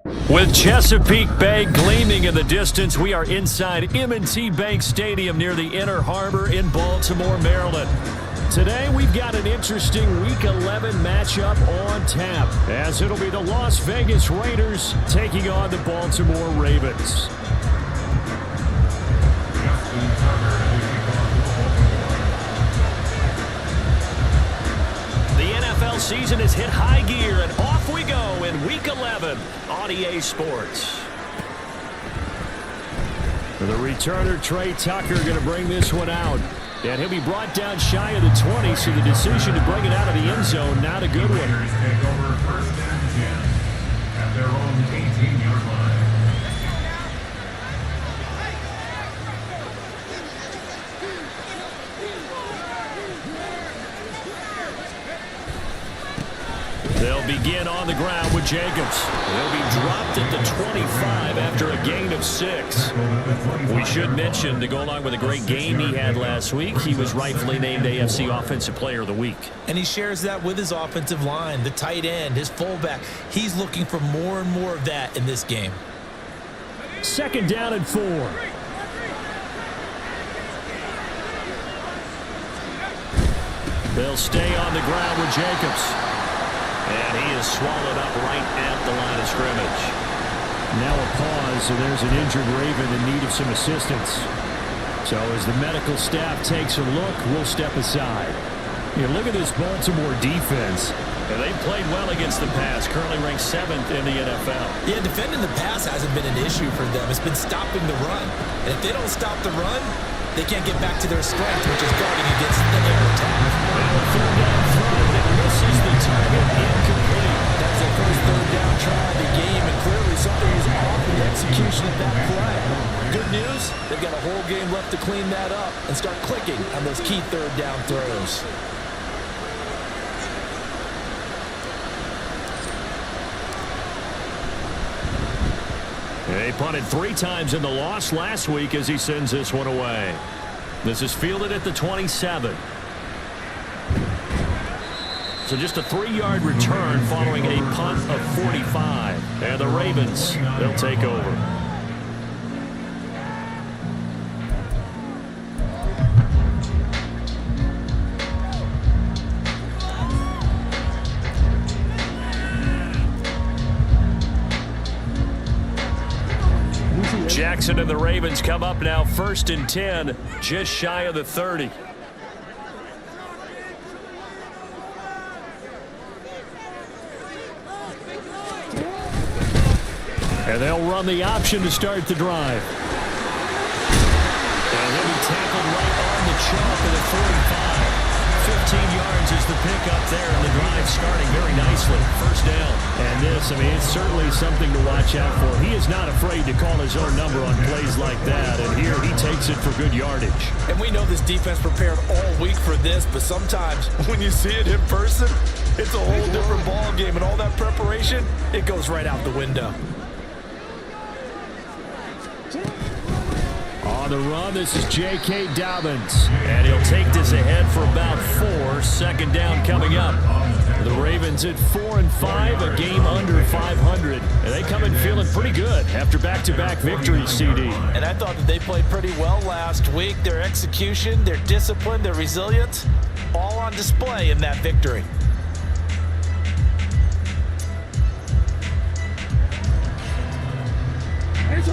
With Chesapeake Bay gleaming in the distance, we are inside M&T Bank Stadium near the Inner Harbor in Baltimore, Maryland. Today, we've got an interesting Week 11 matchup on tap, as it'll be the Las Vegas Raiders taking on the Baltimore Ravens. The NFL season has hit high gear, and off we go in Week 11 on EA Sports. The returner, Trey Tucker, going to bring this one out. And he'll be brought down shy of the 20, so the decision to bring it out of the end zone, not a good one. Take over first and 10 at their own 18-yard line. They'll begin on the ground with Jacobs. He'll be dropped at the 25 after a gain of 6. We should mention, to go along with a great game he had last week, he was rightfully named AFC Offensive Player of the Week. And he shares that with his offensive line, the tight end, his fullback. He's looking for more and more of that in this game. Second down and 4. They'll stay on the ground with Jacobs. And he is swallowed up right at the line of scrimmage. Now a pause, so there's an injured Raven in need of some assistance. So as the medical staff takes a look, we'll step aside. You know, look at this Baltimore defense. And they played well against the pass, currently ranked 7th in the NFL. Yeah, defending the pass hasn't been an issue for them. It's been stopping the run. And if they don't stop the run, they can't get back to their strength, which is guarding against the air attack. Third down throw, and misses the target, incomplete. That's their first third down try of the game, and clearly something was off in the execution of that play. Good news, they've got a whole game left to clean that up and start clicking on those key third down throws. They punted 3 times in the loss last week as he sends this one away. This is fielded at the 27. So just a 3-yard return following a punt of 45. And the Ravens, they'll take over. Jackson and the Ravens come up now, 1st and 10, just shy of the 30. And they'll run the option to start the drive. And he'll be tackled right on the chalk of the 45. 15 yards is the pickup there, and the drive starting very nicely. First down. And this, I mean, it's certainly something to watch out for. He is not afraid to call his own number on plays like that, and here he takes it for good yardage. And we know this defense prepared all week for this, but sometimes when you see it in person, it's a whole different ball game, and all that preparation, it goes right out the window. On the run, this is J.K. Dobbins. And he'll take this ahead for about 4. Second down coming up. The Ravens at 4-5, a game under 500. And they come in feeling pretty good after back-to-back victories, CD. And I thought that they played pretty well last week. Their execution, their discipline, their resilience, all on display in that victory.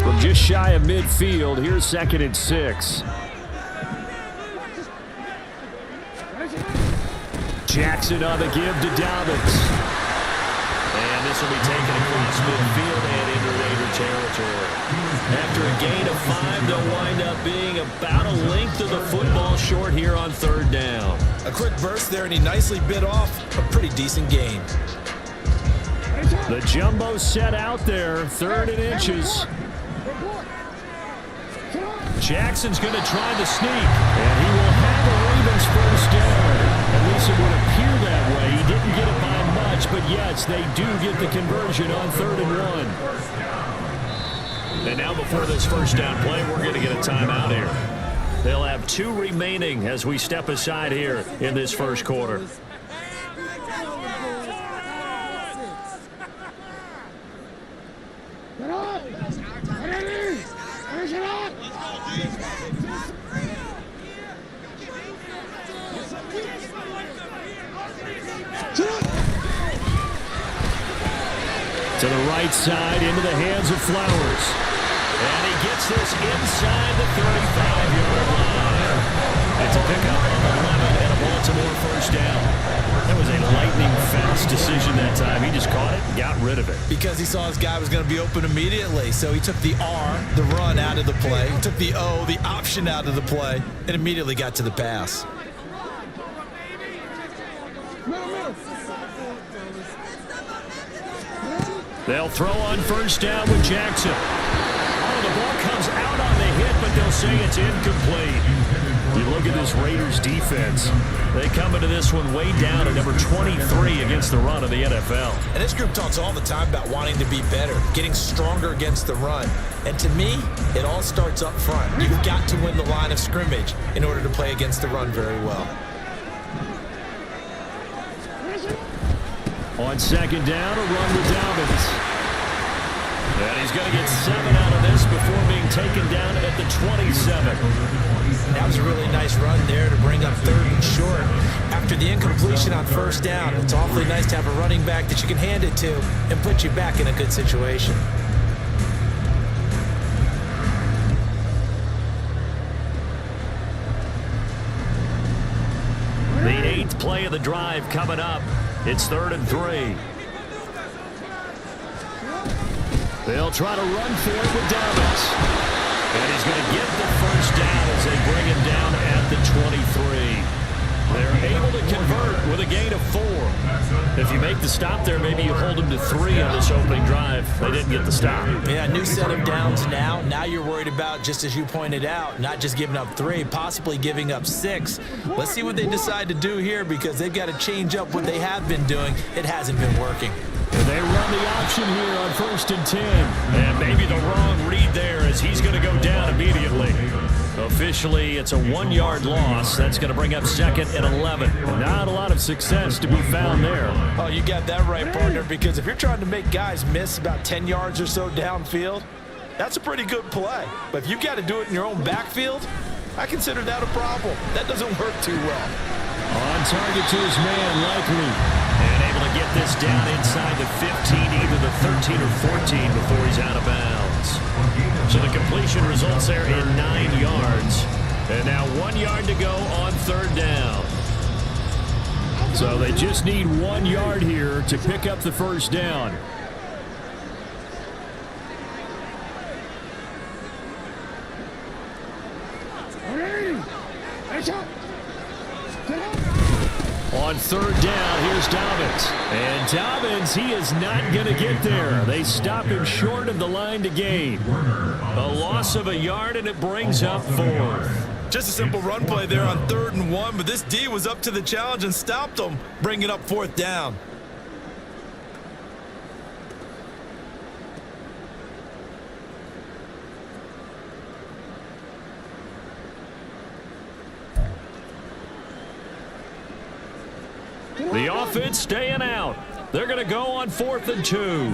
From just shy of midfield, here's 2nd and 6. Jackson on the give to Dobbins. And this will be taken across midfield and into Raider territory. After a gain of 5, they'll wind up being about a length of the football short here on 3rd down. A quick burst there, and he nicely bit off a pretty decent gain. The jumbo set out there, 3rd and inches. Jackson's going to try the sneak, and he will have the Ravens first down. At least it would appear that way. He didn't get it by much, but yes, they do get the conversion on 3rd and 1. And now before this first down play, we're going to get a timeout here. They'll have 2 remaining as we step aside here in this first quarter. To the right side, into the hands of Flowers. And he gets this inside the 35-yard line. It's a pickup of 11 and a Baltimore first down. That was a lightning-fast decision that time. He just caught it and got rid of it. Because he saw his guy was going to be open immediately. So he took the R, the run, out of the play. He took the O, the option, out of the play, and immediately got to the pass. They'll throw on first down with Jackson. Oh, the ball comes out on the hit, but they'll say it's incomplete. You look at this Raiders defense. They come into this one way down at number 23 against the run of the NFL. And this group talks all the time about wanting to be better, getting stronger against the run. And to me, it all starts up front. You've got to win the line of scrimmage in order to play against the run very well. On second down, a run with Dobbins. And he's going to get 7 out of this before being taken down at the 27. That was a really nice run there to bring up 3rd and short. After the incompletion on first down, it's awfully nice to have a running back that you can hand it to and put you back in a good situation. The 8th play of the drive coming up. It's 3rd and 3. They'll try to run for it with Dobbins. And he's going to get the first down as they bring him down at the 23. They're able to convert with a gain of 4. If you make the stop there, maybe you hold them to 3 on this opening drive. They didn't get the stop. Yeah, new set of downs now. Now you're worried about, just as you pointed out, not just giving up 3, possibly giving up 6. Let's see what they decide to do here because they've got to change up what they have been doing. It hasn't been working. They run the option here on 1st and 10. And maybe the wrong read there as he's going to go down immediately. Officially, it's a 1-yard loss. That's going to bring up 2nd and 11. Not a lot of success to be found there. Oh, you got that right, partner, because if you're trying to make guys miss about 10 yards or so downfield, that's a pretty good play. But if you've got to do it in your own backfield, I consider that a problem. That doesn't work too well. On target to his man, Likely. And able to get this down inside the 15, either the 13 or 14 before he's out of bounds. So the completion results there in 9 yards. And now 1 yard to go on 3rd down. So they just need 1 yard here to pick up the first down. On 3rd down, here's Dobbins. And Dobbins, he is not going to get there. They stop him short of the line to gain. A loss of a yard, and it brings up 4th. Just a simple run play there on 3rd and 1, but this D was up to the challenge and stopped them, bringing up 4th down. The offense staying out. They're going to go on 4th and 2.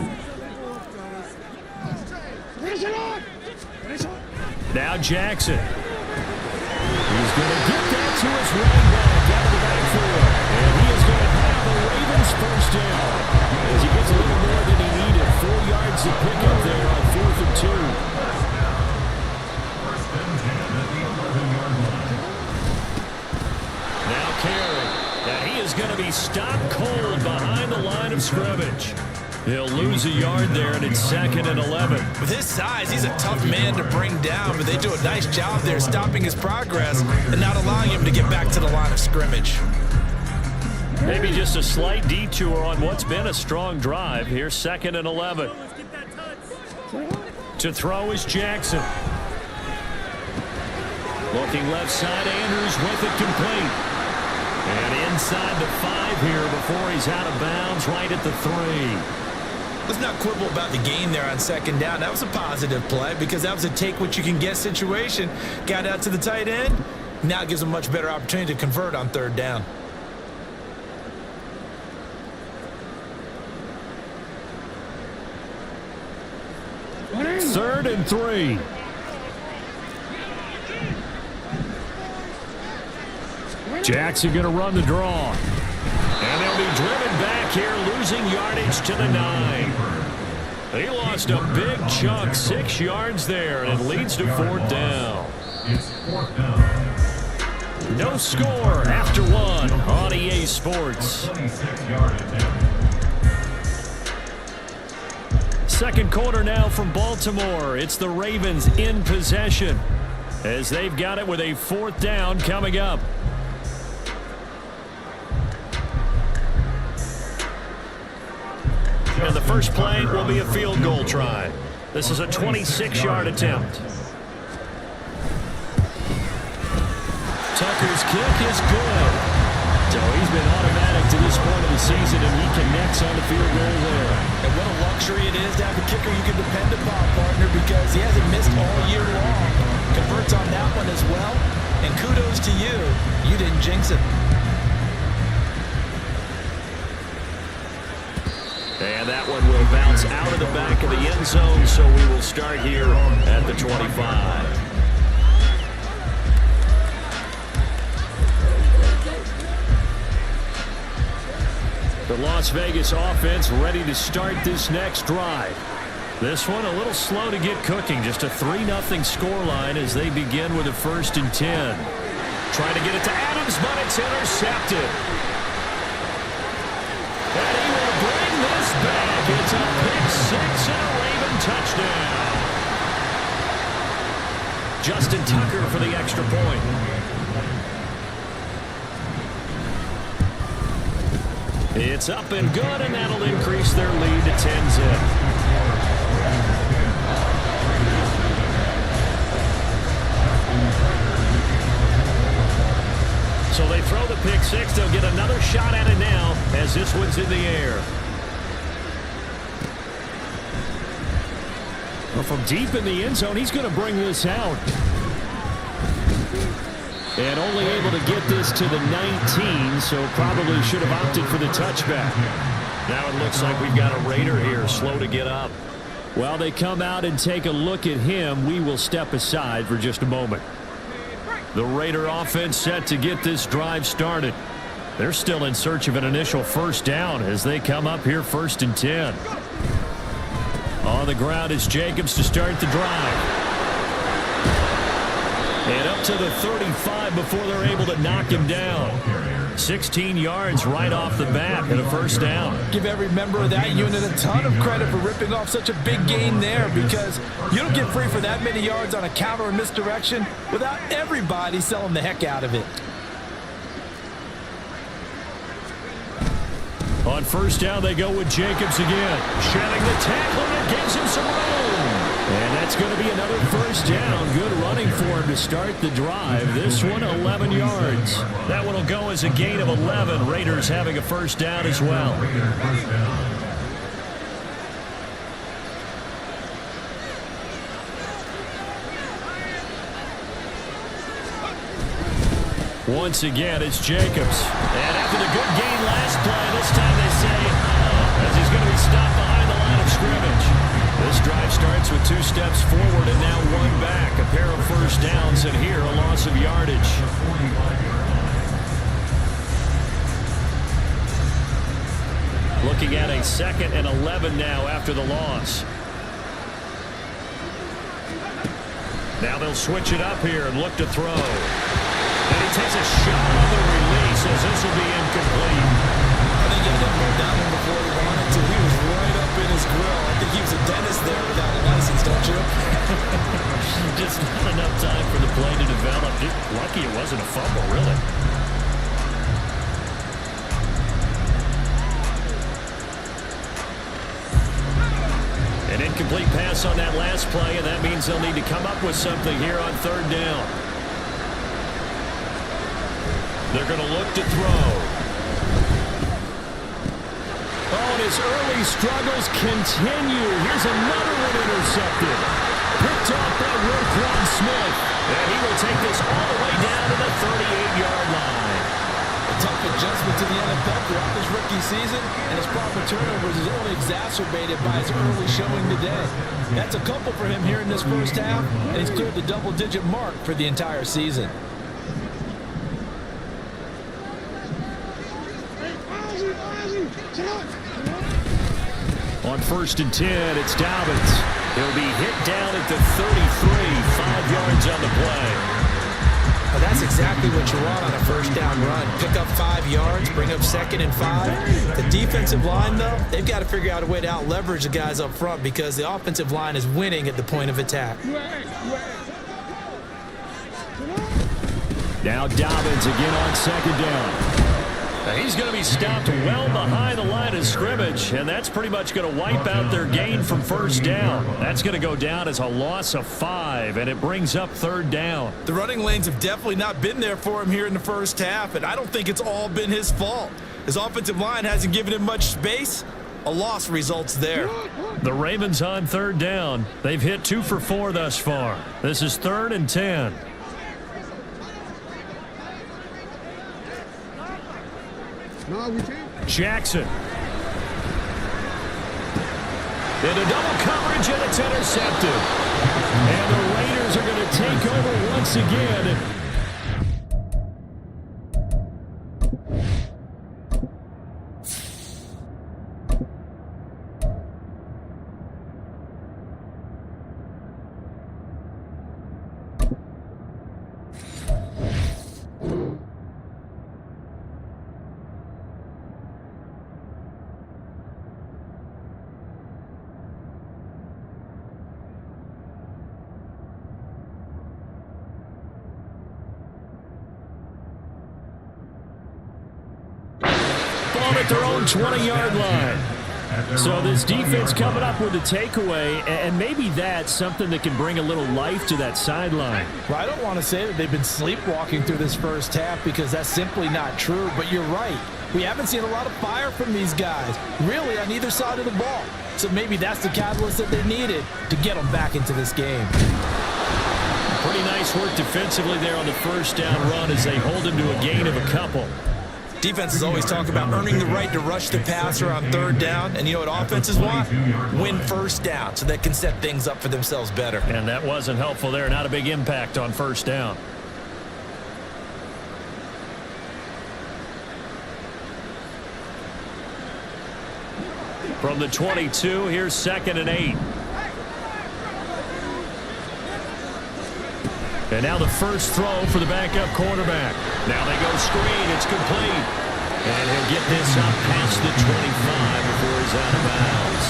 Now Jackson. He's going to get that to his running back out of the backfield. And he is going to have the Ravens first down. As he gets a little more than he needed. 4 yards to pick up there on 4th and 2. Now Carey. And he is going to be stopped cold behind the line of scrimmage. He'll lose a yard there, and it's 2nd and 11. With his size, he's a tough man to bring down, but they do a nice job there stopping his progress and not allowing him to get back to the line of scrimmage. Maybe just a slight detour on what's been a strong drive. Here's 2nd and 11. To throw is Jackson. Looking left side, Andrews with it complete. And inside the 5 here before he's out of bounds, right at the 3. Let's not quibble about the gain there on 2nd down. That was a positive play because that was a take-what-you-can-get situation. Got out to the tight end. Now gives him a much better opportunity to convert on 3rd down. Third and 3. Jackson going to run the draw. And they'll be driven back here, losing yardage to the 9. He lost a big chunk, 6 yards there, and it leads to 4th down. It's 4th down. No score after 1 on EA Sports. 26-yard attempt. Second quarter now from Baltimore. It's the Ravens in possession as they've got it with a 4th down coming up. And the first play will be a field goal try. This is a 26-yard attempt. Tucker's kick is good. So he's been automatic to this point of the season, and he connects on the field goal there. And what a luxury it is to have a kicker you can depend upon, partner, because he hasn't missed all year long. Converts on that one as well. And kudos to you. You didn't jinx it. And that one will bounce out of the back of the end zone, so we will start here at the 25. The Las Vegas offense ready to start this next drive. This one a little slow to get cooking. Just a 3-0 scoreline as they begin with a 1st and 10. Trying to get it to Adams, but it's intercepted. And he will bring this back. It's a pick-6 and a Raven touchdown. Justin Tucker for the extra point. It's up and good, and that'll increase their lead to 10-zip. So they throw the pick-6. They'll get another shot at it now as this one's in the air. Well, from deep in the end zone, he's going to bring this out. And only able to get this to the 19, so probably should have opted for the touchback. Now it looks like we've got a Raider here, slow to get up. While they come out and take a look at him, we will step aside for just a moment. The Raider offense set to get this drive started. They're still in search of an initial 1st down as they come up here 1st and 10. On the ground is Jacobs to start the drive. And up to the 35 before they're able to knock him down. 16 yards right off the bat and a 1st down. Give every member of that unit a ton of credit for ripping off such a big gain there, because you don't get free for that many yards on a counter or misdirection without everybody selling the heck out of it. On 1st down, they go with Jacobs again. Shedding the tackle, and it gives him some room. And that's going to be another 1st down. Good running for him to start the drive. This one, 11 yards. That one will go as a gain of 11. Raiders having a 1st down as well. Once again, it's Jacobs. And after the good gain last play, this time they say, as he's going to be stopped behind the line of scrimmage. This drive starts with 2 steps forward and now 1 back. A pair of 1st downs, and here a loss of yardage. Looking at a 2nd and 11 now after the loss. Now they'll switch it up here and look to throw. And he takes a shot on the release as this will be incomplete. I think he ended up going down before he wanted to. He was right up in his grill. I think he was a dentist there without a license, don't you? Just not enough time for the play to develop. Lucky it wasn't a fumble, really. An incomplete pass on that last play, and that means they'll need to come up with something here on 3rd down. They're going to look to throw. Oh, and his early struggles continue. Here's another one intercepted. Picked off by Roquan Smith. And he will take this all the way down to the 38-yard line. A tough adjustment to the NFL throughout this rookie season, and his proper turnovers is only exacerbated by his early showing today. That's a couple for him here in this 1st half, and he's cleared the double-digit mark for the entire season. On 1st and 10, it's Dobbins. He'll be hit down at the 33, 5 yards on the play. Well, that's exactly what you want on a first down run. Pick up 5 yards, bring up 2nd and 5. The defensive line, though, they've got to figure out a way to out-leverage the guys up front because the offensive line is winning at the point of attack. Now Dobbins again on 2nd down. Now he's going to be stopped well behind the line of scrimmage, and that's pretty much going to wipe out their gain from 1st down. That's going to go down as a loss of 5, and it brings up 3rd down. The running lanes have definitely not been there for him here in the first half, and I don't think it's all been his fault. His offensive line hasn't given him much space. A loss results there. The Ravens on 3rd down. They've hit 2 for 4 thus far. This is 3rd and 10. Jackson. Into double coverage, and it's intercepted. And the Raiders are going to take over once again. At their own 20-yard line. So this defense coming up with a takeaway, and maybe that's something that can bring a little life to that sideline. Well, I don't want to say that they've been sleepwalking through this first half because that's simply not true, but you're right. We haven't seen a lot of fire from these guys, really on either side of the ball. So maybe that's the catalyst that they needed to get them back into this game. Pretty nice work defensively there on the first down run as they hold him to a gain of a couple. Defenses always talk about earning the right to rush the passer on 3rd down. And you know what offenses want? Win 1st down so they can set things up for themselves better. And that wasn't helpful there. Not a big impact on 1st down. From the 22, here's 2nd and 8. And now the first throw for the backup quarterback. Now they go screen. It's complete. And he'll get this up past the 25 before he's out of bounds.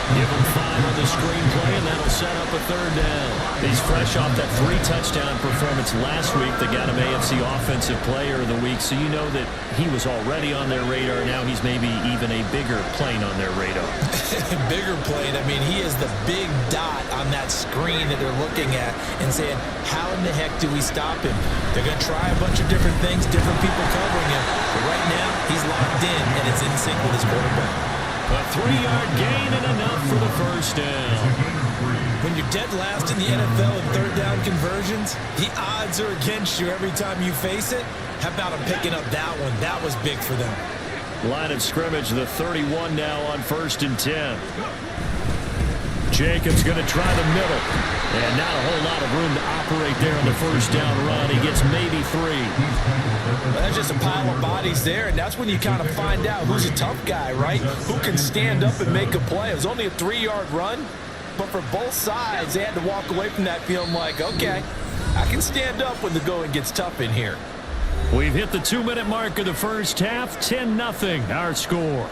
Give him 5 on the screenplay, and that'll set up a 3rd down. He's fresh off that 3-touchdown performance last week that got him AFC Offensive Player of the Week, so you know that he was already on their radar. Now he's maybe even a bigger plane on their radar. Bigger plane. I mean, he is the big dot on that screen that they're looking at and saying, how in the heck do we stop him? They're going to try a bunch of different things, different people covering him. But right now, he's locked in, and it's in sync with his quarterback. A 3-yard gain and enough for the first down. When you're dead last in the NFL in 3rd down conversions, the odds are against you every time you face it. How about him picking up that one? That was big for them. Line of scrimmage, the 31 now on 1st and 10. Jacobs going to try the middle. And not a whole lot of room to operate there on the first down run. He gets maybe 3. Well, that's just a pile of bodies there, and that's when you kind of find out who's a tough guy, right? Who can stand up and make a play. It was only a 3-yard run, but for both sides, they had to walk away from that feeling like, okay, I can stand up when the going gets tough in here. We've hit the 2-minute mark of the first half. 10-0 our score.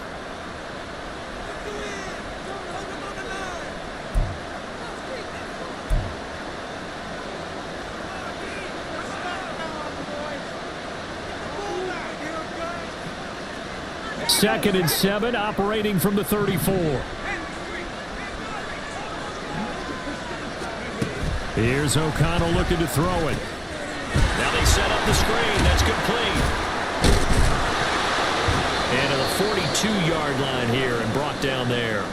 Second and 7, operating from the 34. Here's O'Connell looking to throw it. Now they set up the screen. That's complete. And to the 42-yard line here and brought down there.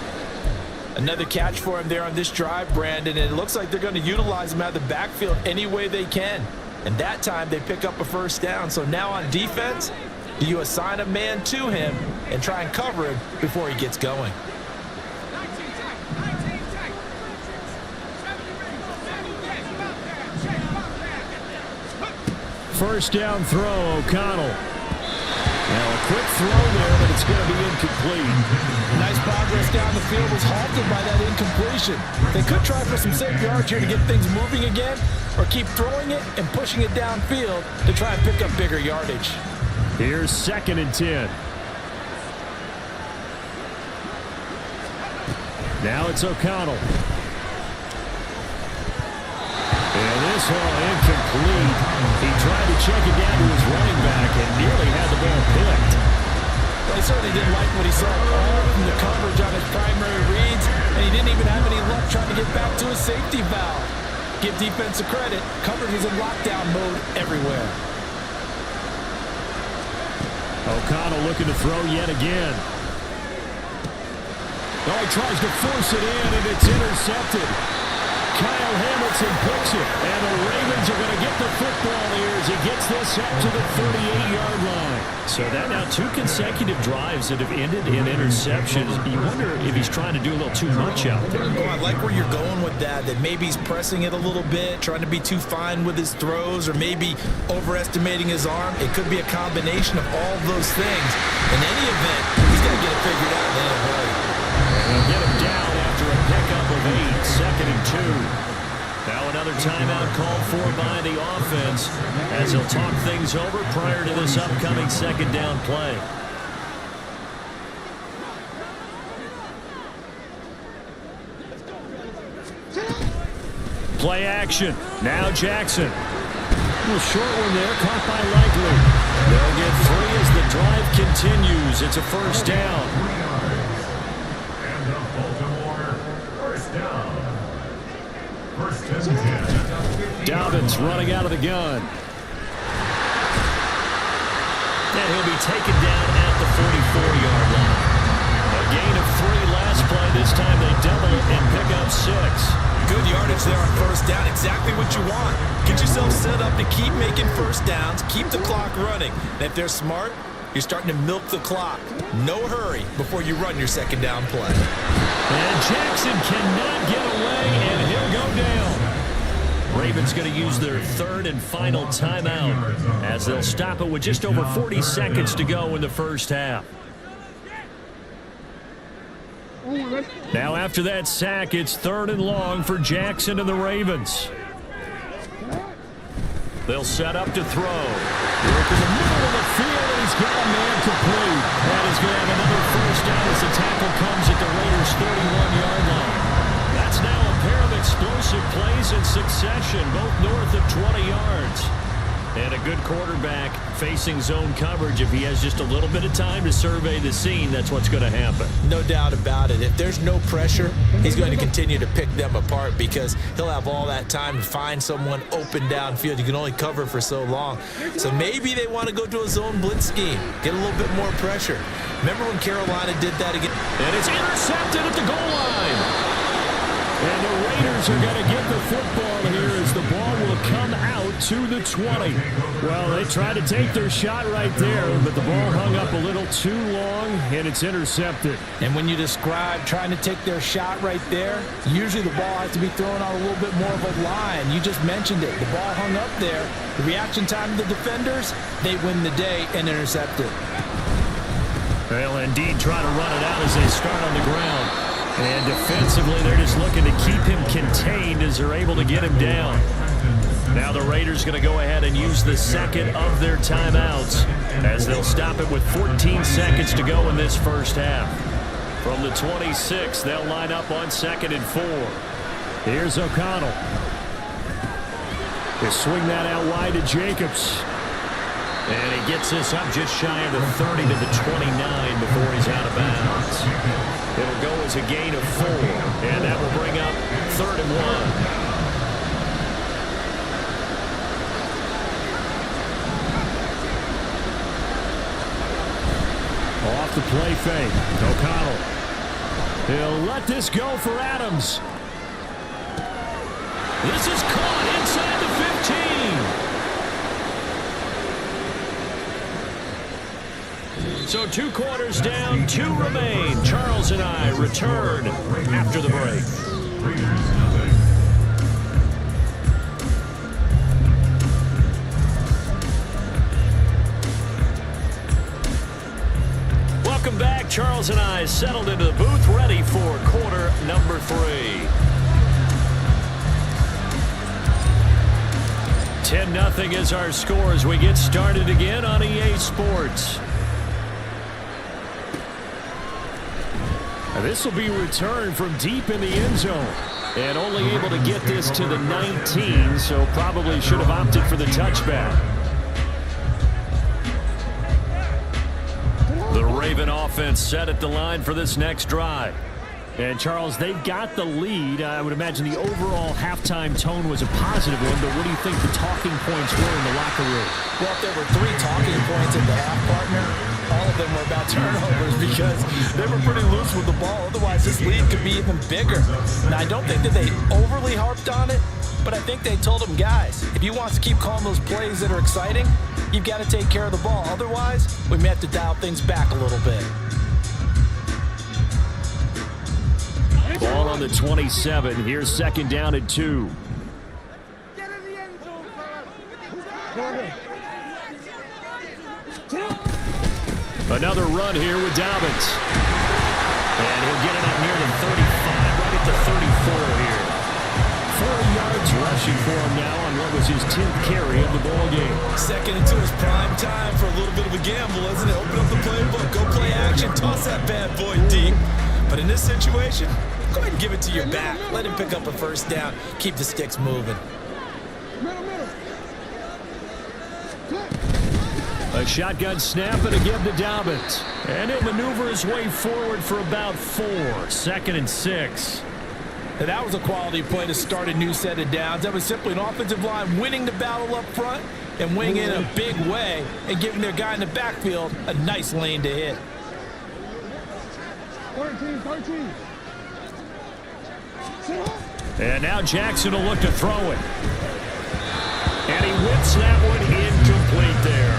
Another catch for him there on this drive, Brandon, and it looks like they're going to utilize him out of the backfield any way they can. And that time they pick up a first down. So now on defense, do you assign a man to him and try and cover him before he gets going? First down throw, O'Connell. Now a quick throw there, but it's going to be incomplete. Nice progress down the field was halted by that incompletion. They could try for some safe yards here to get things moving again, or keep throwing it and pushing it downfield to try and pick up bigger yardage. Here's 2nd and 10. Now it's O'Connell. And this one incomplete. He tried to check it down to his running back and nearly had the ball picked. Well, he certainly didn't like what he saw all from the coverage on his primary reads, and he didn't even have any luck trying to get back to his safety valve. Give defensive credit. Coverage was in lockdown mode everywhere. O'Connell looking to throw yet again. Oh, he tries to force it in, and it's intercepted. Kyle Hamilton picks it, and the Ravens are going to get the football here as he gets this up to the 38-yard line. So that now 2 consecutive drives that have ended in interceptions. You wonder if he's trying to do a little too much out there. Oh, I like where you're going with that maybe he's pressing it a little bit, trying to be too fine with his throws, or maybe overestimating his arm. It could be a combination of all those things. In any event, he's got to get it figured out in a hurry. They'll get him down after a pickup of 8, 2nd and 2. Now another timeout called for by the offense as they'll talk things over prior to this upcoming 2nd down play. Play action. Now Jackson. A little short one there, caught by Likely. They'll get 3 as the drive continues. It's a first down. Dobbins running out of the gun. And he'll be taken down at the 44-yard line. A gain of 3 last play. This time they double and pick up 6. Good yardage there on first down. Exactly what you want. Get yourself set up to keep making first downs, keep the clock running. And if they're smart, you're starting to milk the clock. No hurry before you run your 2nd down play. And Jackson cannot get away, and he'll go down. Ravens going to use their 3rd and final timeout as they'll stop it with just over 40 seconds to go in the first half. Now after that sack, it's 3rd and long for Jackson and the Ravens. They'll set up to throw. Work in the middle of the field, and he's got a man complete. That is going to have another first down as the tackle comes at the Raiders' 31-yard line. That's now a pair of explosive plays in succession, both north of 20 yards. And a good quarterback facing zone coverage. If he has just a little bit of time to survey the scene, that's what's going to happen. No doubt about it. If there's no pressure, he's going to continue to pick them apart because he'll have all that time to find someone open downfield. You can only cover for so long. So maybe they want to go to a zone blitz scheme, get a little bit more pressure. Remember when Carolina did that again? And it's intercepted at the goal line. And the Raiders are going to get the football here as the ball will come out to the 20. Well, they tried to take their shot right there, but the ball hung up a little too long, and it's intercepted. And when you describe trying to take their shot right there, usually the ball has to be thrown on a little bit more of a line. You just mentioned it. The ball hung up there. The reaction time of the defenders, they win the day and intercept it. They'll indeed try to run it out as they start on the ground. And defensively, they're just looking to keep him contained as they're able to get him down. Now the Raiders going to go ahead and use the 2nd of their timeouts as they'll stop it with 14 seconds to go in this first half. From the 26, they'll line up on 2nd and 4. Here's O'Connell. They swing that out wide to Jacobs. And he gets this up just shy of the 30 to the 29 before he's out of bounds. It'll go as a gain of 4, and that will bring up 3rd and 1. Off the play fake, O'Connell. He'll let this go for Adams. This is caught inside the 15. So 2 quarters down, 2 remain. Charles and I return after the break. Charles and I settled into the booth, ready for quarter number 3. 10-0 is our score as we get started again on EA Sports. This will be returned from deep in the end zone. And only able to get this to the 19, so probably should have opted for the touchback. The Raven offense set at the line for this next drive. And, Charles, they've got the lead. I would imagine the overall halftime tone was a positive one, but what do you think the talking points were in the locker room? Well, if there were 3 talking points in the half, partner, all of them were about turnovers because they were pretty loose with the ball. Otherwise, this lead could be even bigger. Now, I don't think that they overly harped on it, but I think they told them, guys, if you want to keep calling those plays that are exciting, you've got to take care of the ball. Otherwise, we may have to dial things back a little bit. Ball on the 27. Here's second down and 2. Get in the end zone, Another run here with Dobbins. And he'll get it up near the 35, right at the 34 here. 4 yards rushing for him now on what was his 10th carry of the ball game. Second and 2 is prime time for a little bit of a gamble, isn't it? Open up the playbook, go play action, toss that bad boy deep. But in this situation, go ahead and give it to your back. Let him pick up a first down. Keep the sticks moving. A shotgun snap and again to Dobbins. And he'll maneuver his way forward for about 4. 2nd and 6. Now, that was a quality play to start a new set of downs. That was simply an offensive line winning the battle up front and winning in a big way and giving their guy in the backfield a nice lane to hit. 13. And now Jackson will look to throw it. And he whips that one incomplete there.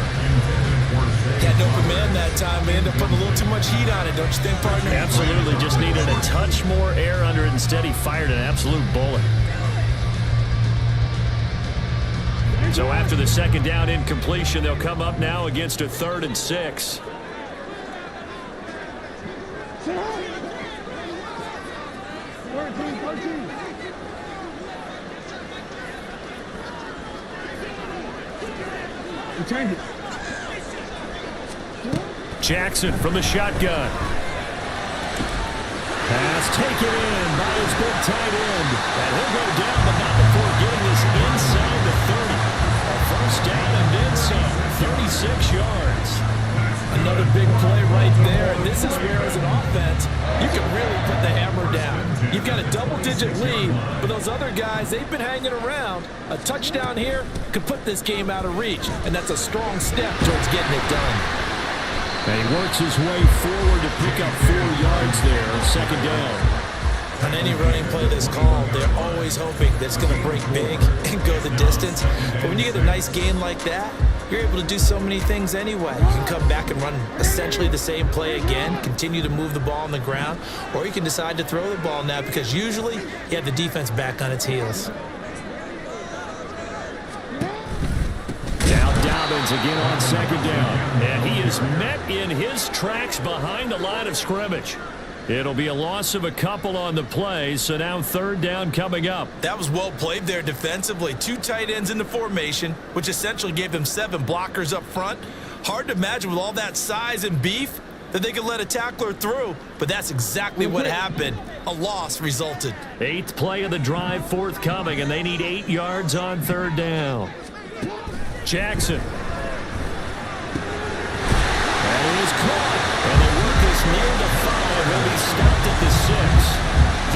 Had no command that time, man. They're putting a little too much heat on it, don't you think, partner? Absolutely. Just needed a touch more air under it. Instead, he fired an absolute bullet. So after the second down incompletion, they'll come up now against a 3rd and 6. Jackson from the shotgun. Pass taken in by his big tight end. And he'll go down, but not before getting this inside the 30. A first down and then some. 36 yards. Another big play right there. And this is where, as an offense, you can really put the hammer down. You've got a double-digit lead, but those other guys, they've been hanging around. A touchdown here could put this game out of reach, and that's a strong step towards getting it done. And he works his way forward to pick up 4 yards there on second down. On any running play that's called, they're always hoping that it's going to break big and go the distance. But when you get a nice gain like that, you're able to do so many things anyway. You can come back and run essentially the same play again, continue to move the ball on the ground, or you can decide to throw the ball now because usually you have the defense back on its heels. Now Dobbins again on second down. And he is met in his tracks behind the line of scrimmage. It'll be a loss of a couple on the play, so now 3rd down coming up. That was well played there defensively. 2 tight ends in the formation, which essentially gave them 7 blockers up front. Hard to imagine with all that size and beef that they could let a tackler through, but that's exactly what happened. A loss resulted. 8th play of the drive forthcoming, and they need 8 yards on 3rd down. Jackson. That is caught, and the work is near the 5. He'll be stopped at the 6.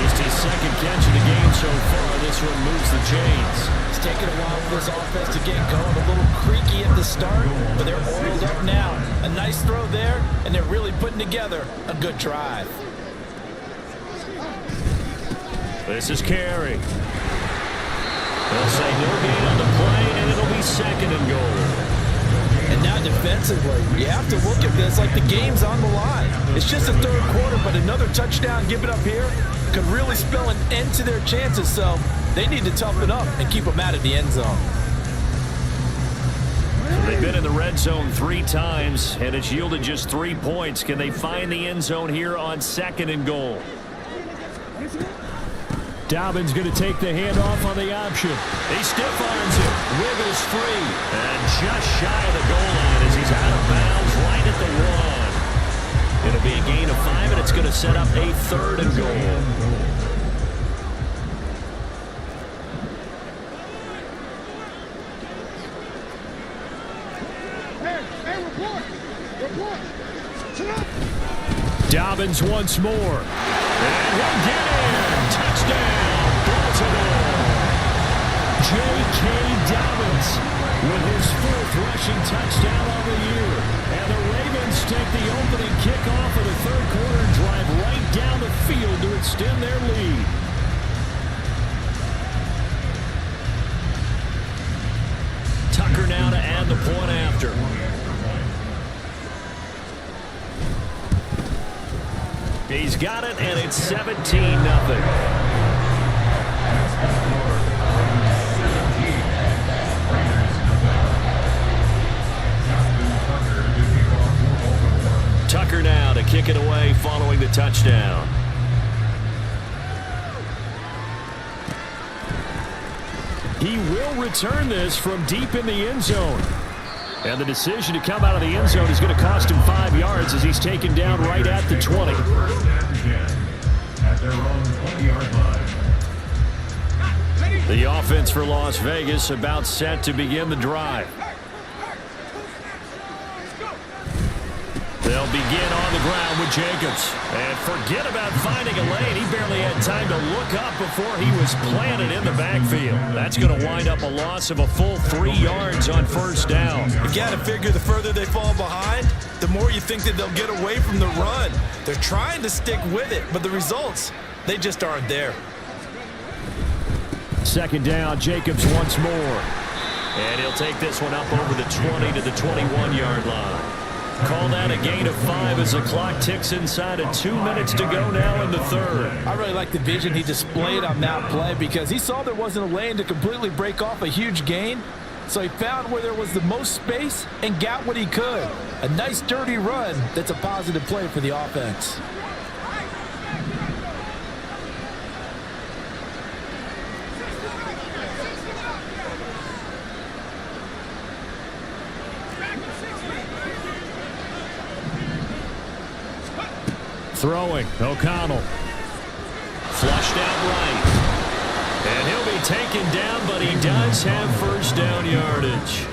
Just his 2nd catch of the game so far. This one moves the chains. It's taken a while for this offense to get going. A little creaky at the start, but they're oiled up now. A nice throw there, and they're really putting together a good drive. This is Carey. They'll say no gain on the play, and it'll be 2nd and goal. And now defensively, you have to look at this like the game's on the line. It's just the 3rd quarter, but another touchdown given up here could really spell an end to their chances, so they need to toughen up and keep them out of the end zone. They've been in the red zone 3 times, and it's yielded just 3 points. Can they find the end zone here on 2nd and goal? Dobbins going to take the handoff on the option. He stiff arms it. Wiggles free. And just shy of the goal line as he's out of bounds right at the 1. It'll be a gain of 5, and it's going to set up a 3rd and goal. Dobbins once more. And he'll get in. Touchdown, Baltimore. J.K. Dobbins with his 4th rushing touchdown of the year. And the Ravens take the opening kickoff of the 3rd quarter and drive right down the field to extend their lead. Tucker now to add the point after. He's got it, and it's 17-0. Tucker now to kick it away following the touchdown. He will return this from deep in the end zone. And the decision to come out of the end zone is going to cost him 5 yards as he's taken down right at the 20. At their own 20-yard line. The offense for Las Vegas about set to begin the drive. They'll begin on the ground with Jacobs. And forget about finding a lane. He barely had time to look up before he was planted in the backfield. That's going to wind up a loss of a full 3 yards on 1st down. You got to figure the further they fall behind, the more you think that they'll get away from the run. They're trying to stick with it, but the results, they just aren't there. 2nd down, Jacobs once more. And he'll take this one up over the 20 to the 21-yard line. Call that a gain of 5 as the clock ticks inside of 2 minutes to go now in the 3rd. I really like the vision he displayed on that play because he saw there wasn't a lane to completely break off a huge gain. So he found where there was the most space and got what he could. A nice dirty run that's a positive play for the offense. Throwing, O'Connell. Flushed out right. And he'll be taken down, but he does have 1st down yardage.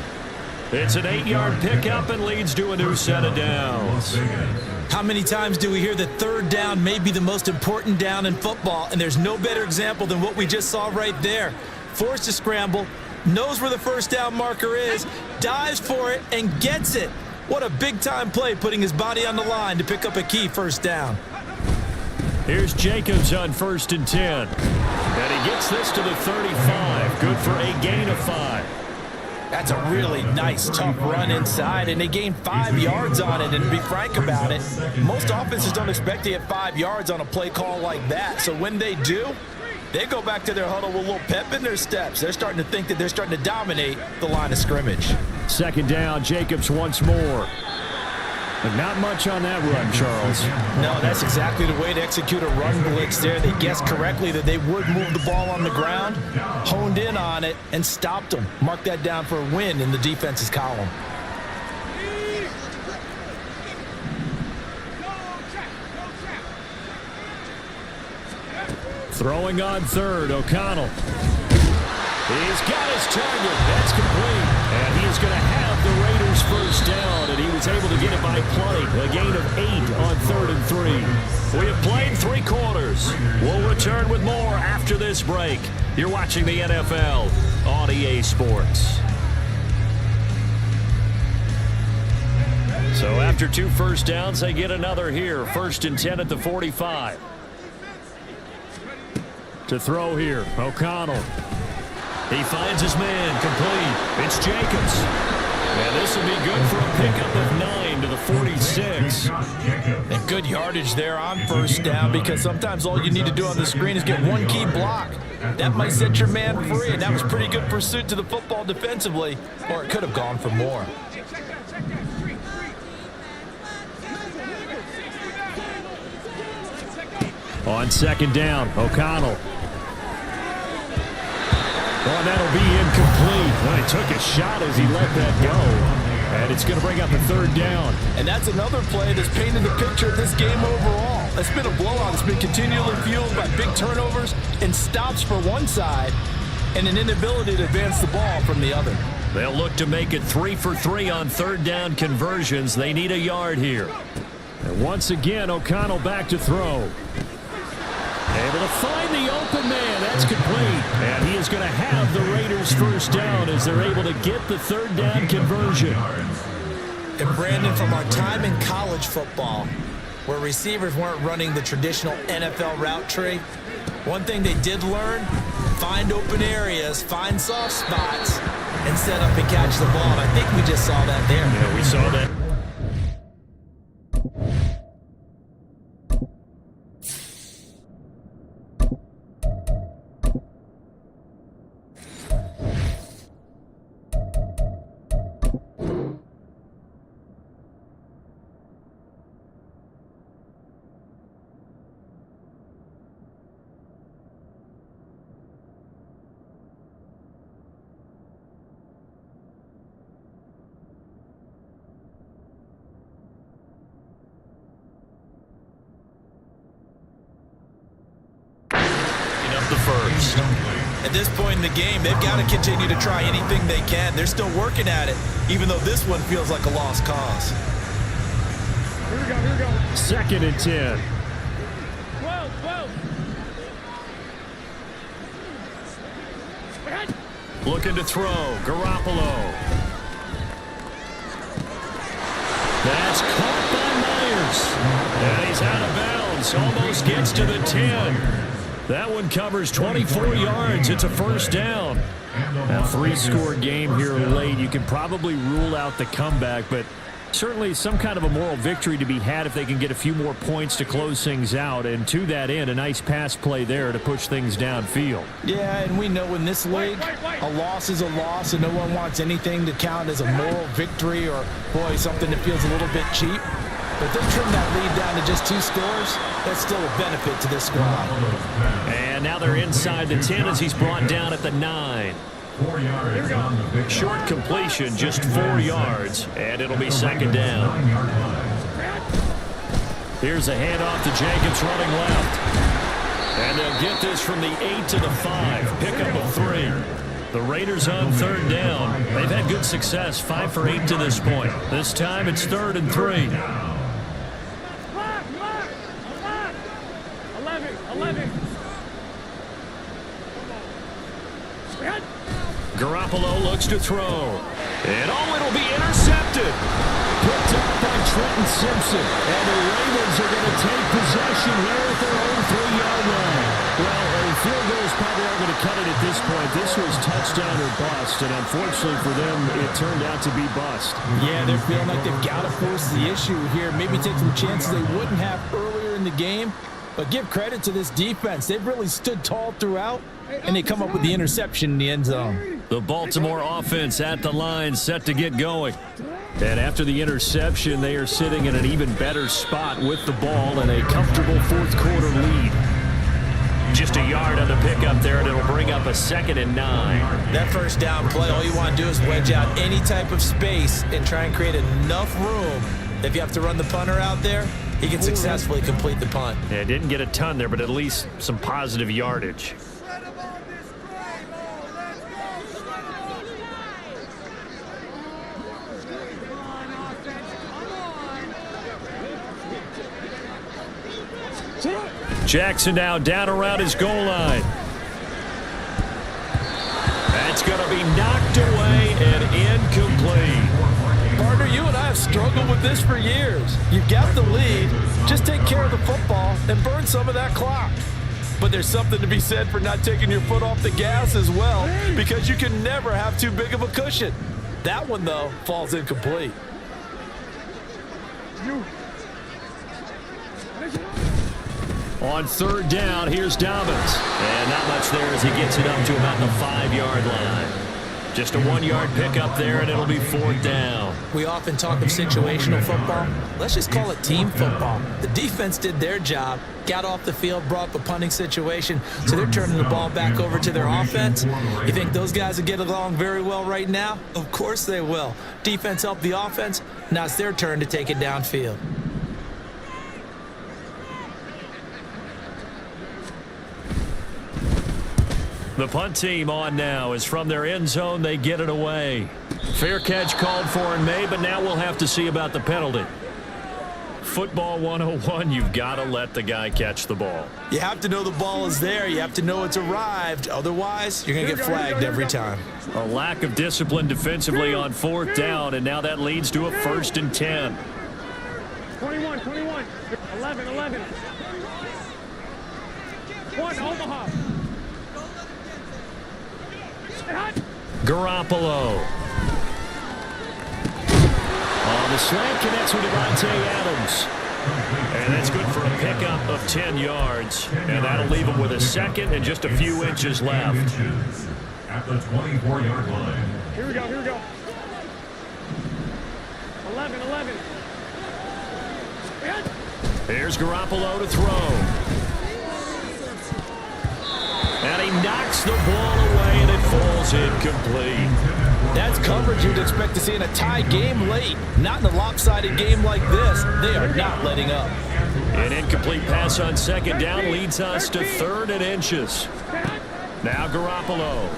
It's an 8-yard pickup and leads to a new set of downs. How many times do we hear that 3rd down may be the most important down in football, and there's no better example than what we just saw right there. Forced to scramble, knows where the 1st down marker is, dives for it, and gets it. What a big-time play, putting his body on the line to pick up a key 1st down. Here's Jacobs on 1st and 10. And he gets this to the 35. Good for a gain of 5. That's a really nice, tough run inside, and they gained 5 yards on it. And to be frank about it, most offenses don't expect to get 5 yards on a play call like that. So when they do, they go back to their huddle with a little pep in their steps. They're starting to think that they're starting to dominate the line of scrimmage. 2nd down, Jacobs once more. But not much on that run, Charles. No, that's exactly the way to execute a run blitz there. They guessed correctly that they would move the ball on the ground, honed in on it, and stopped them. Mark that down for a win in the defense's column. Throwing on 3rd, O'Connell. He's got his target. That's complete. And he is going to have the Raiders' 1st down, and he was able to get it by plenty. A gain of 8 on 3rd and 3. We have played 3 quarters. We'll return with more after this break. You're watching the NFL on EA Sports. So after 2 1st downs, they get another here. 1st and 10 at the 45. To throw here, O'Connell. He finds his man, complete. It's Jacobs. And this will be good for a pickup of 9 to the 46. And good yardage there on 1st down, because sometimes all you need to do on the screen is get one key block. that might set your man free. And that was pretty good pursuit to the football defensively, or it could have gone for more. On second down, O'Connell. Well, that'll be incomplete. Well, he took a shot as he let that go. And it's going to bring up a third down. And that's another play that's painted the picture of this game overall. It's been a blowout. It's been continually fueled by big turnovers and stops for one side and an inability to advance the ball from the other. They'll look to make it 3 for 3 on third down conversions. They need a yard here. And once again, O'Connell back to throw. Able to find the open man. That's complete. And he is going to have the Raiders first down as they're able to get the third down conversion. And Brandon, from our time in college football, where receivers weren't running the traditional NFL route tree, one thing they did learn, find open areas, find soft spots, and set up and catch the ball. And I think we just saw that there. Yeah, we saw that. The first. At this point in the game, they've got to continue to try anything they can. They're still working at it, even though this one feels like a lost cause. Here we go. Second and 10. 12. Looking to throw. Garoppolo. That's caught by Myers. And he's out of bounds. Almost gets to the 10. That one covers 24 yards. It's a first down. A 3-score game here late. You can probably rule out the comeback, but certainly some kind of a moral victory to be had if they can get a few more points to close things out. And to that end, a nice pass play there to push things downfield. Yeah, and we know in this league, a loss is a loss, and no one wants anything to count as a moral victory or, boy, something that feels a little bit cheap. But they trim that lead down to just 2 scores. That's still a benefit to this squad. And now they're inside the 10 as he's brought down at the 9. 4 yards on the big Short completion, just 4 yards, and it'll be second down. 9-yard line. Here's a handoff to Jacobs running left. And they'll get this from the 8 to the 5. Pickup of 3. The Raiders on third down. They've had good success, 5 for 8 to this point. This time it's 3rd and 3. 11. Garoppolo looks to throw. And it'll be intercepted. Picked up by Trenton Simpson. And the Ravens are going to take possession here at their own 3-yard line. Well, a field goal is probably not going to cut it at this point. This was touchdown or bust, and unfortunately for them, it turned out to be bust. Yeah, they're feeling like they've got to force the issue here. Maybe take some chances they wouldn't have earlier in the game. But give credit to this defense. They've really stood tall throughout, and they come up with the interception in the end zone. The Baltimore offense at the line, set to get going. And after the interception, they are sitting in an even better spot with the ball and a comfortable 4th quarter lead. Just a yard on the pickup there, and it'll bring up a 2nd and 9. That first down play, all you want to do is wedge out any type of space and try and create enough room. If you have to run the punter out there, he can successfully complete the punt. Yeah, didn't get a ton there, but at least some positive yardage. Jackson now down around his goal line. That's going to be knocked away and incomplete. Partner, you and I have struggled with this for years. You've got the lead. Just take care of the football and burn some of that clock. But there's something to be said for not taking your foot off the gas as well, because you can never have too big of a cushion. That one, though, falls incomplete. On third down, here's Dobbins. And not much there as he gets it up to about the 5-yard line. Just a 1-yard pickup there, and it'll be fourth down. We often talk of situational football. Let's just call it team football. The defense did their job, got off the field, brought up a punting situation, so they're turning the ball back over to their offense. You think those guys will get along very well right now? Of course they will. Defense helped the offense. Now it's their turn to take it downfield. The punt team on now is from their end zone. They get it away. Fair catch called for and made, but now we'll have to see about the penalty. Football 101, you've got to let the guy catch the ball. You have to know the ball is there. You have to know it's arrived. Otherwise, you're going to get flagged every time. A lack of discipline defensively on fourth down, and now that leads to a 1st and 10. 21, 11. 1, Omaha. Garoppolo. On the slant, connects with Davante Adams. And that's good for a pickup of 10 yards. And that'll leave him with a second and just a few inches left. At the 24-yard line. Here we go. 11. Here's Garoppolo to throw. And he knocks the ball away, and it falls incomplete. That's coverage you'd expect to see in a tie game late. Not in a lopsided game like this. They are not letting up. An incomplete pass on second down leads us to 3rd and inches. Now Garoppolo.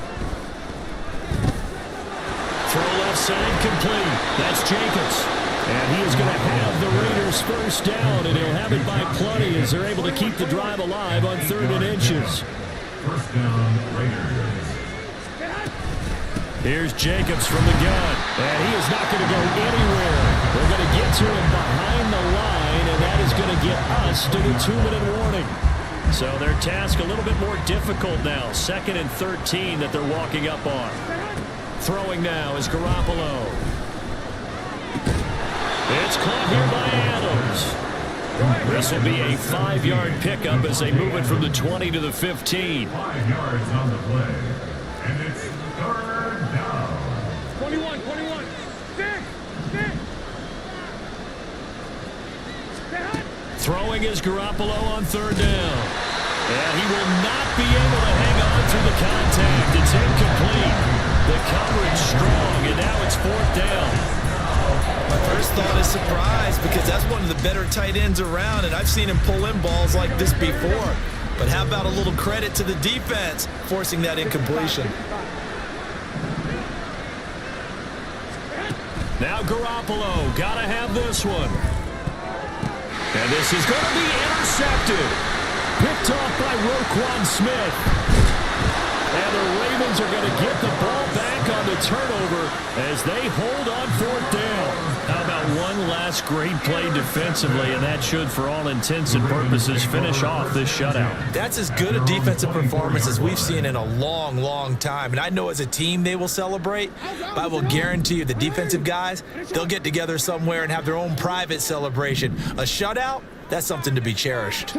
Throw left side complete. That's Jacobs. And he is going to have the Raiders first down, and he'll have it by plenty as they're able to keep the drive alive on 3rd and inches. First down, Raiders. Here's Jacobs from the gun. And he is not going to go anywhere. They're going to get to him behind the line, and that is going to get us to the 2-minute warning. So their task a little bit more difficult now. 2nd and 13 that they're walking up on. Throwing now is Garoppolo. It's caught here by Adams. This will be a 5-yard pickup as they move it from the 20 to the 15. 5 yards on the play. And it's 3rd down. 21. 6. Throwing is Garoppolo on 3rd down. And he will not be able to hang on through the contact. It's incomplete. The coverage strong, and now it's 4th down. My first thought is surprise because that's one of the better tight ends around, and I've seen him pull in balls like this before. But how about a little credit to the defense forcing that incompletion? Now Garoppolo, gotta have this one. And this is going to be intercepted. Picked off by Roquan Smith. And the Ravens are going to get the ball back on the turnover as they hold on 4th down. How about one last great play defensively, and that should, for all intents and purposes, finish off this shutout. That's as good a defensive performance as we've seen in a long, long time. And I know as a team they will celebrate, but I will guarantee you the defensive guys, they'll get together somewhere and have their own private celebration. A shutout, that's something to be cherished.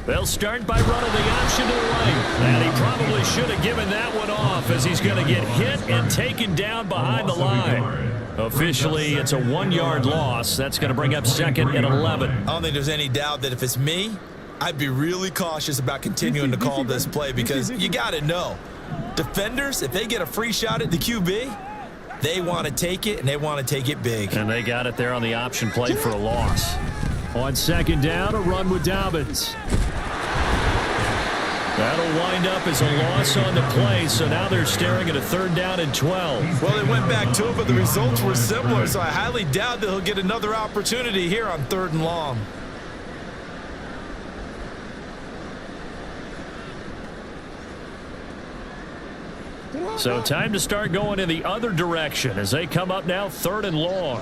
They'll start by running the option to the right. And he probably should have given that one off as he's going to get hit and taken down behind the line. Officially, it's a 1-yard loss. That's going to bring up 2nd and 11. I don't think there's any doubt that if it's me, I'd be really cautious about continuing to call this play because you got to know, defenders, if they get a free shot at the QB, they want to take it, and they want to take it big. And they got it there on the option play for a loss. On 2nd down, a run with Dobbins. That'll wind up as a loss on the play, so now they're staring at a 3rd down and 12. Well, they went back to it, but the results were similar, so I highly doubt that he'll get another opportunity here on 3rd and long. So time to start going in the other direction as they come up now 3rd and long.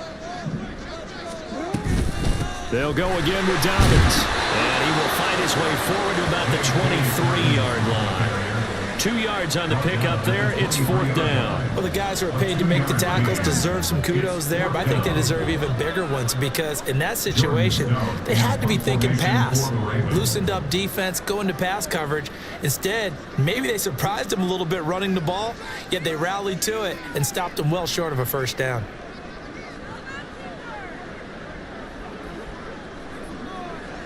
They'll go again with Dobbins. And he will find his way forward to about the 23-yard line. 2 yards on the pickup there. It's 4th down. Well, the guys who are paid to make the tackles deserve some kudos there, but I think they deserve even bigger ones because in that situation, they had to be thinking pass. Loosened up defense, going to pass coverage. Instead, maybe they surprised them a little bit running the ball, yet they rallied to it and stopped them well short of a first down.